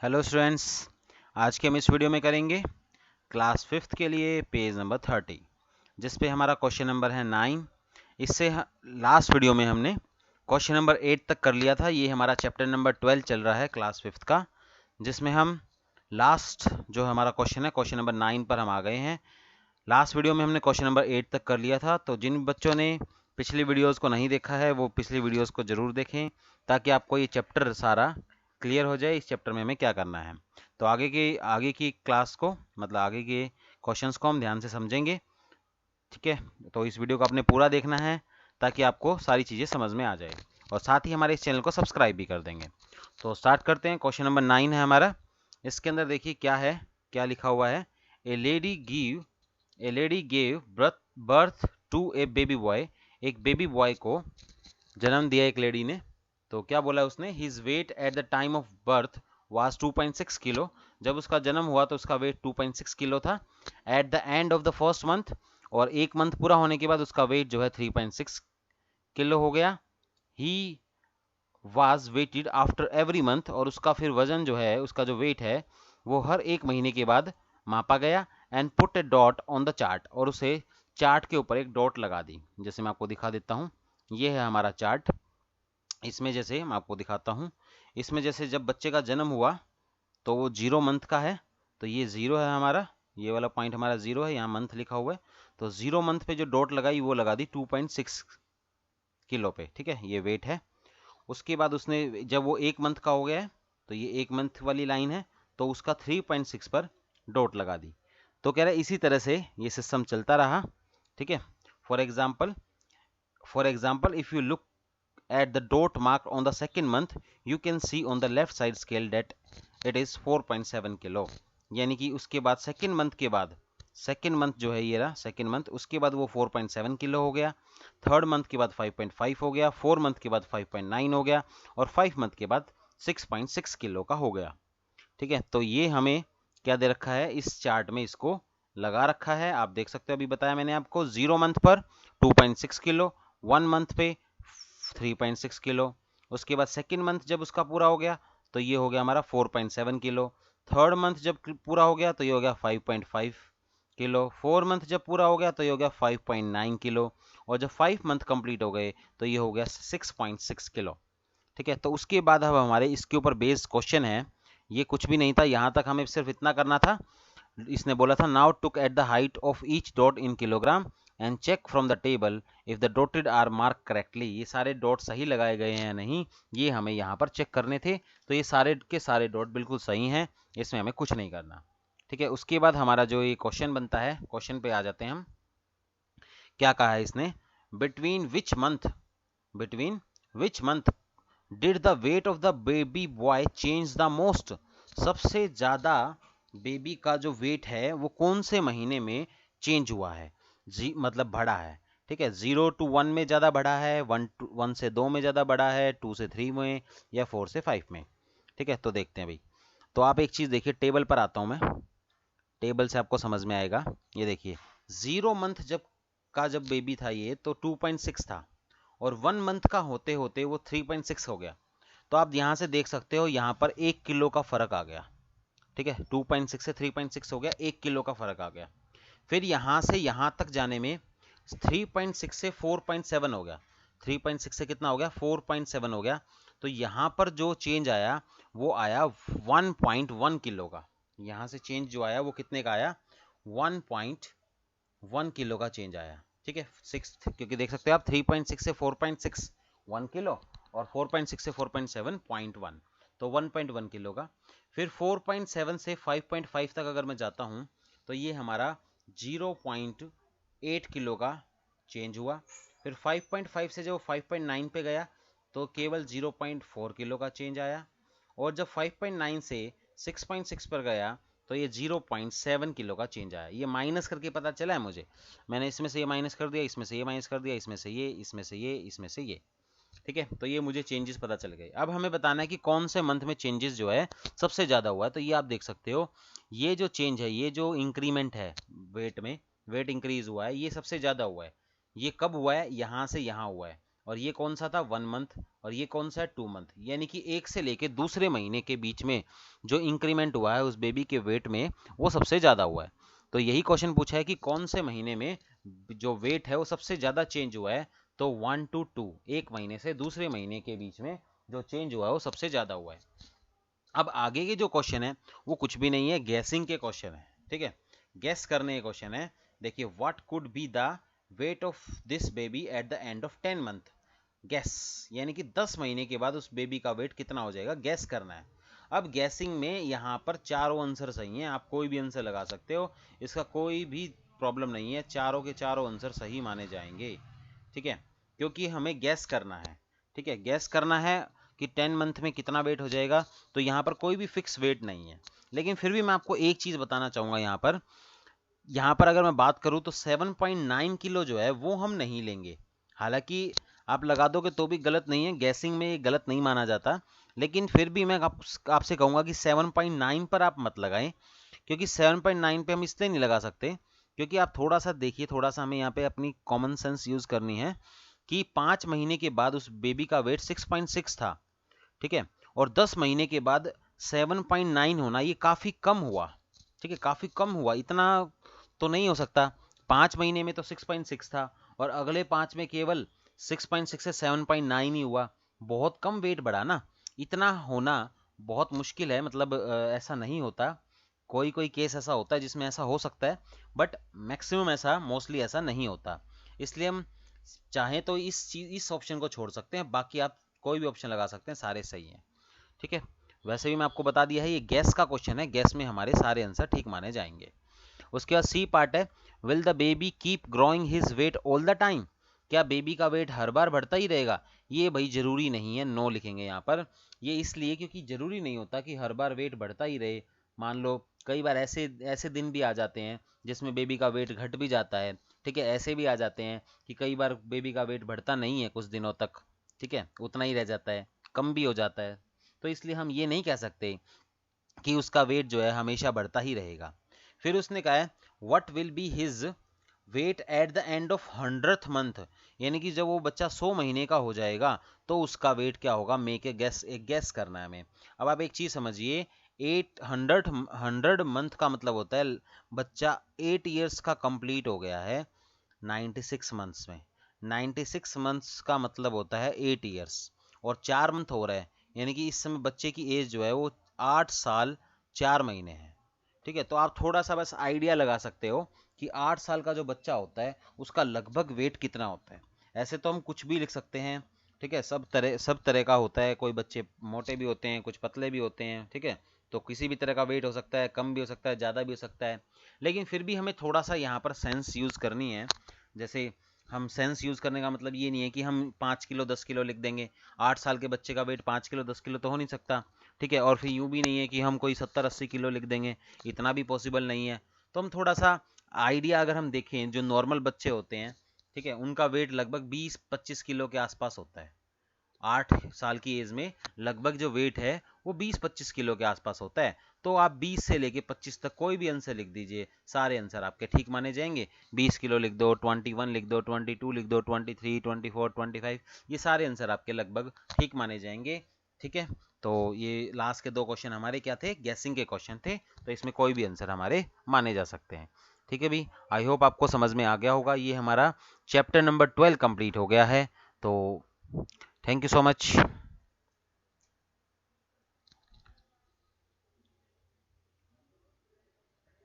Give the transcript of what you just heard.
Hello students, आज के हम इस वीडियो में करेंगे क्लास 5th के लिए पेज नंबर 30, जिस पे हमारा क्वेश्चन नंबर है 9। इससे लास्ट वीडियो में हमने क्वेश्चन नंबर 8 तक कर लिया था। ये हमारा चैप्टर नंबर 12 चल रहा है क्लास 5th का, जिसमें हम लास्ट जो हमारा क्वेश्चन है क्वेश्चन नंबर 9 पर हम आ गए हैं। लास्ट वीडियो में हमने क्वेश्चन नंबर 8 तक कर लिया था, तो जिन बच्चों ने पिछली वीडियोज़ को नहीं देखा है वो पिछली वीडियोज़ को ज़रूर देखें, ताकि आपको ये चैप्टर सारा क्लियर हो जाए इस चैप्टर में हमें क्या करना है। तो आगे की क्लास को, मतलब आगे के क्वेश्चंस को हम ध्यान से समझेंगे, ठीक है। तो इस वीडियो को आपने पूरा देखना है ताकि आपको सारी चीज़ें समझ में आ जाए, और साथ ही हमारे इस चैनल को सब्सक्राइब भी कर देंगे। तो स्टार्ट करते हैं। क्वेश्चन नंबर 9 है हमारा। इसके अंदर देखिए क्या है, क्या लिखा हुआ है। A lady gave birth to a baby boy. एक बेबी बॉय को जन्म दिया एक लेडी ने। तो क्या बोला उसने, his weight at the time of birth was 2.6 kilo. जब उसका जन्म हुआ तो उसका वेट 2.6 किलो था। At the end of the first month, और एक मंथ पूरा होने के बाद उसका वेट जो है 3.6 किलो हो गया। He was weighted after every month, और उसका फिर वजन जो है, उसका जो वेट है वो हर एक महीने के बाद मापा गया। And put A dot on the chart, और उसे चार्ट के ऊपर एक डॉट लगा दी। जैसे मैं आपको दिखा देता हूँ, ये है हमारा चार्ट। इसमें जैसे मैं आपको दिखाता हूँ, इसमें जैसे जब बच्चे का जन्म हुआ तो वो 0 मंथ का है, तो ये 0 है हमारा, ये वाला पॉइंट हमारा 0 है, यहाँ मंथ लिखा हुआ है। तो 0 मंथ पे जो डॉट लगाई वो लगा दी 2.6 किलो पे, ठीक है, ये वेट है। उसके बाद उसने जब वो एक मंथ का हो गया है, तो ये एक मंथ वाली लाइन है, तो उसका 3.6 पर डॉट लगा दी। तो कह रहा है इसी तरह से ये सिस्टम चलता रहा, ठीक है। For example if you look at the dot marked on the second month, you can see on the left side scale that it is 4.7 kilo. यानी कि उसके बाद सेकेंड मंथ के बाद, सेकेंड मंथ जो है ये रहा सेकेंड मंथ, उसके बाद वो 4.7 किलो हो गया। थर्ड मंथ के बाद 5.5 हो गया, 4 मंथ के बाद 5.9 हो गया, और 5 मंथ के बाद 6.6 किलो का हो गया, ठीक है। तो ये हमें क्या दे रखा है, इस चार्ट में इसको लगा रखा है। आप देख सकते हो, अभी बताया मैंने आपको, 0 मंथ पर 2.6 किलो, 1 मंथ पे 3.6 किलो। उसके बाद सेकेंड मंथ जब उसका पूरा हो गया तो ये हो गया हमारा 4.7 किलो। थर्ड मंथ जब पूरा हो गया तो ये हो गया 5.5 किलो। 4 मंथ जब पूरा हो गया तो ये हो गया 5.9 किलो, और जब 5 मंथ कंप्लीट हो गए तो ये हो गया 6.6 किलो, ठीक है। तो उसके बाद अब हमारे इसके ऊपर बेस्ड क्वेश्चन है। ये कुछ भी नहीं था, यहाँ तक हमें सिर्फ इतना करना था। इसने बोला था now took at the height of each dot in kilogram and check from the table if the dotted are mark correctly. ये सारे डॉट सही लगाए गए हैं या नहीं, ये हमें यहाँ पर चेक करने थे। तो ये सारे के सारे डॉट बिल्कुल सही हैं, इसमें हमें कुछ नहीं करना, ठीक है। उसके बाद हमारा जो ये क्वेश्चन बनता है, क्वेश्चन पे आ जाते हैं हम। क्या कहा है इसने, between which month did the weight of the baby boy change the most. सबसे ज्यादा बेबी का जो वेट है वो कौन से महीने में चेंज हुआ है, मतलब बढ़ा है, ठीक है। 0 to 1 में ज्यादा बढ़ा है, 1 से 2 में ज्यादा बढ़ा है, 2 से 3 में, या 4 से 5 में, ठीक है। तो देखते हैं भाई। तो आप एक चीज देखिए, टेबल पर आता हूं मैं, टेबल से आपको समझ में आएगा। ये देखिए, 0 मंथ जब बेबी था ये तो 2.6 था, और 1 मंथ का होते होते वो 3.6 हो गया। तो आप यहां से देख सकते हो, यहां पर 1 किलो का फर्क आ गया, ठीक है। 2.6 से 3.6 हो गया, 1 किलो का फर्क आ गया। फिर यहां से यहां तक जाने में 3.6 से 4.7 हो गया। 3.6 से कितना हो गया, 4.7 हो गया। तो यहां पर जो चेंज आया वो आया 1.1 किलो का। यहां से चेंज जो आया वो कितने का आया, 1.1 किलो का चेंज आया, ठीक है। 6, क्योंकि देख सकते हो आप 3.6 से 4.6 1 किलो, और 4.6 से 4.7 0.1, तो 1.1 किलो का। फिर 4.7 से 5.5 तक अगर मैं जाता हूं तो ये हमारा 0.8 किलो का चेंज हुआ। फिर 5.5 से जब 5.9 पे गया तो केवल 0.4 किलो का चेंज आया, और जब 5.9 से 6.6 पर गया तो ये 0.7 किलो का चेंज आया। ये माइनस करके पता चला है मुझे, मैंने इसमें से ये माइनस कर दिया, इसमें से ये माइनस कर दिया, इसमें से ये, इसमें से ये, इसमें से ये, ठीक है। तो ये मुझे चेंजेस पता चल गए। अब हमें बताना है कि कौन से मंथ में चेंजेस जो है सबसे ज़्यादा हुआ है। तो ये आप देख सकते हो, ये जो चेंज है, ये जो इंक्रीमेंट है वेट में, वेट इंक्रीज हुआ है, ये सबसे ज़्यादा हुआ है। ये कब हुआ है, यहाँ से यहाँ हुआ है। और ये कौन सा था 1 मंथ, और ये कौन सा है 2 मंथ, यानी कि एक से लेके दूसरे महीने के बीच में जो इंक्रीमेंट हुआ है उस बेबी के वेट में वो सबसे ज़्यादा हुआ है। तो यही क्वेश्चन पूछा है कि कौन से महीने में जो वेट है वो सबसे ज़्यादा चेंज हुआ है। तो 1 to 2, एक महीने से दूसरे महीने के बीच में जो चेंज हुआ है वो सबसे ज़्यादा हुआ है। अब आगे के जो क्वेश्चन है वो कुछ भी नहीं है, गैसिंग के क्वेश्चन है। ठीक है, गैस करने के क्वेश्चन है। देखिए, what could be the weight of this baby at the end of 10 month. Gas यानी कि 10 महीने के बाद उस बेबी का वेट कितना हो जाएगा, गैस करना है। अब गैसिंग में यहाँ पर चारों आंसर सही हैं, आप कोई भी आंसर लगा सकते हो, इसका कोई भी प्रॉब्लम नहीं है, चारों के चारों आंसर सही माने जाएंगे। ठीक है, क्योंकि हमें गैस करना है। ठीक है, गैस करना है कि 10 मंथ में कितना वेट हो जाएगा, तो यहाँ पर कोई भी फिक्स वेट नहीं है। लेकिन फिर भी मैं आपको एक चीज़ बताना चाहूँगा, यहाँ पर अगर मैं बात करूँ तो 7.9 किलो जो है वो हम नहीं लेंगे। हालांकि आप लगा दोगे तो भी गलत नहीं है, गैसिंग में ये गलत नहीं माना जाता, लेकिन फिर भी मैं आपसे कहूँगा कि 7.9 पर आप मत लगाएं, क्योंकि 7.9 पे हम इसलिए नहीं लगा सकते क्योंकि आप थोड़ा सा देखिए, थोड़ा सा हमें यहाँ पे अपनी कॉमन सेंस यूज़ करनी है कि 5 महीने के बाद उस बेबी का वेट 6.6 था। ठीक है, और 10 महीने के बाद 7.9 होना ये काफ़ी कम हुआ। ठीक है, काफ़ी कम हुआ, इतना तो नहीं हो सकता। 5 महीने में तो 6.6 था और अगले 5 में केवल 6.6 से 7.9 ही हुआ, बहुत कम वेट बढ़ा ना। इतना होना बहुत मुश्किल है, मतलब ऐसा नहीं होता। कोई कोई केस ऐसा होता है जिसमें ऐसा हो सकता है, बट मैक्सिमम ऐसा मोस्टली ऐसा नहीं होता। इसलिए हम चाहें तो इस ऑप्शन को छोड़ सकते हैं, बाकी आप कोई भी ऑप्शन लगा सकते हैं, सारे सही हैं। ठीक है, वैसे भी मैं आपको बता दिया है ये गैस का क्वेश्चन है, गैस में हमारे सारे आंसर ठीक माने जाएंगे। उसके बाद सी पार्ट है, will the baby keep growing his weight all the time. क्या बेबी का वेट हर बार बढ़ता ही रहेगा? ये भाई जरूरी नहीं है, नो लिखेंगे यहाँ पर। ये इसलिए क्योंकि जरूरी नहीं होता कि हर बार वेट बढ़ता ही रहे। मान लो कई बार ऐसे ऐसे दिन भी आ जाते हैं जिसमें बेबी का वेट घट भी जाता है। ठीक है, ऐसे भी आ जाते हैं कि कई बार बेबी का वेट बढ़ता नहीं है कुछ दिनों तक। ठीक है, उतना ही रह जाता है, कम भी हो जाता है। तो इसलिए हम ये नहीं कह सकते कि उसका वेट जो है हमेशा बढ़ता ही रहेगा। फिर उसने कहा है what will be his weight at the end of 100th month, यानी कि जब वो बच्चा 100 महीने का हो जाएगा तो उसका वेट क्या होगा, मेक ए गैस, एक गैस करना है हमें। अब आप एक चीज समझिए, 100 मंथ का मतलब होता है बच्चा 8 ईयर्स का कंप्लीट हो गया है 96 मंथ्स में। 96 मंथ्स का मतलब होता है 8 ईयर्स, और 4 मंथ हो रहा है, यानी कि इस समय बच्चे की एज जो है वो 8 साल 4 महीने है। ठीक है, तो आप थोड़ा सा बस आइडिया लगा सकते हो कि 8 साल का जो बच्चा होता है उसका लगभग वेट कितना होता है। ऐसे तो हम कुछ भी लिख सकते हैं। ठीक है, सब तरह का होता है, कोई बच्चे मोटे भी होते हैं, कुछ पतले भी होते हैं। ठीक है, तो किसी भी तरह का वेट हो सकता है, कम भी हो सकता है, ज़्यादा भी हो सकता है। लेकिन फिर भी हमें थोड़ा सा यहाँ पर सेंस यूज़ करनी है। जैसे हम सेंस यूज़ करने का मतलब ये नहीं है कि हम 5 किलो 10 किलो लिख देंगे। 8 साल के बच्चे का वेट 5 किलो 10 किलो तो हो नहीं सकता। ठीक है, और फिर यूँ भी नहीं है कि हम कोई 70-80 किलो लिख देंगे, इतना भी पॉसिबल नहीं है। तो हम थोड़ा सा आइडिया अगर हम देखें, जो नॉर्मल बच्चे होते हैं, ठीक है, उनका वेट लगभग 20-25 किलो के आसपास होता है। 8 साल की एज में लगभग जो वेट है वो 20-25 किलो के आसपास होता है। तो आप 20 से लेके 25 तक कोई भी आंसर लिख दीजिए, सारे आंसर आपके ठीक माने जाएंगे। 20 किलो लिख दो, 21 लिख दो, 22 लिख दो, 23, 24, 25, ये सारे आंसर आपके लगभग ठीक माने जाएंगे। ठीक है, तो ये लास्ट के 2 क्वेश्चन हमारे क्या थे, गैसिंग के क्वेश्चन थे, तो इसमें कोई भी आंसर हमारे माने जा सकते हैं। ठीक है भी, आई होप आपको समझ में आ गया होगा। ये हमारा चैप्टर नंबर 12 कंप्लीट हो गया है। तो थैंक यू सो मच।